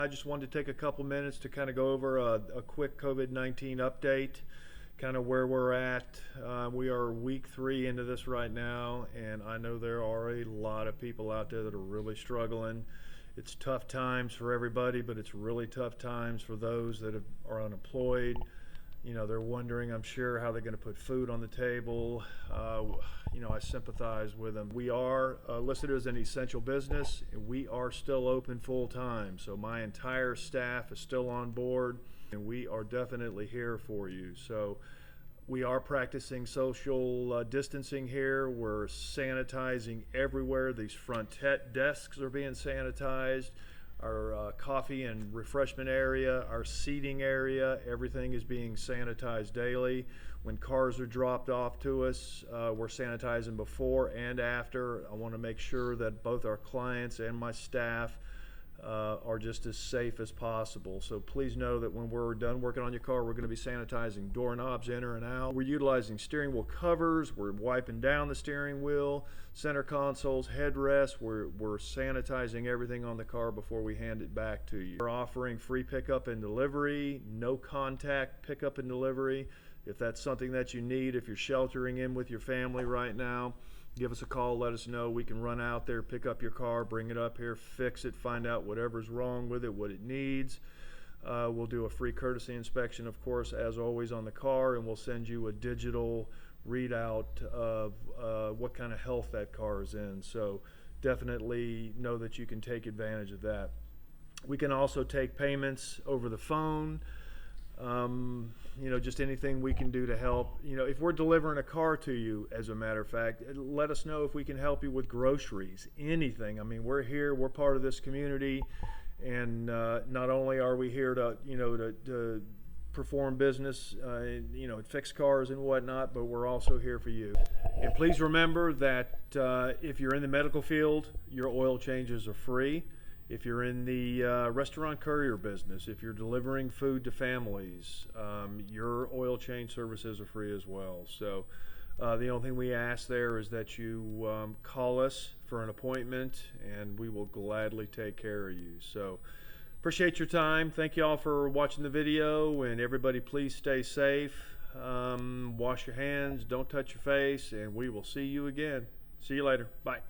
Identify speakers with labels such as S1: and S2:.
S1: I just wanted to take a couple minutes to kind of go over a quick COVID-19 update, kind of where we're at. We are week 3 into this right now, and I know there are a lot of people out there that are really struggling. It's tough times for everybody, but it's really tough times for those that are unemployed. You know, they're wondering, I'm sure, how they're going to put food on the table. You know, I sympathize with them. We are listed as an essential business, and we are still open full time. So my entire staff is still on board, and we are definitely here for you. So we are practicing social distancing here. We're sanitizing everywhere. These front desks are being sanitized. Our coffee and refreshment area, our seating area, everything is being sanitized daily. When cars are dropped off to us, we're sanitizing before and after. I want to make sure that both our clients and my staff are just as safe as possible. So please know that when we're done working on your car, we're going to be sanitizing doorknobs in and out. We're utilizing steering wheel covers. We're wiping down the steering wheel, center consoles, headrests. We're sanitizing everything on the car before we hand it back to you. We're offering free pickup and delivery, no contact pickup and delivery. If that's something that you need, if you're sheltering in with your family right now, give us a call, let us know. We can run out there, pick up your car, bring it up here, fix it, find out whatever's wrong with it, what it needs. We'll do a free courtesy inspection, of course, as always on the car, and we'll send you a digital readout of what kind of health that car is in. So definitely know that you can take advantage of that. We can also take payments over the phone. You know, just anything we can do to help. You know, if we're delivering a car to you, as a matter of fact, let us know if we can help you with groceries, anything. I mean, we're here, we're part of this community, and not only are we here to, you know, to perform business, you know, fix cars and whatnot, but we're also here for you. And please remember that if you're in the medical field, your oil changes are free. If you're in the restaurant courier business, if you're delivering food to families, your oil change services are free as well. So the only thing we ask there is that you call us for an appointment, and we will gladly take care of you. So appreciate your time. Thank you all for watching the video, and everybody please stay safe. Wash your hands, don't touch your face, and we will see you again. See you later. Bye.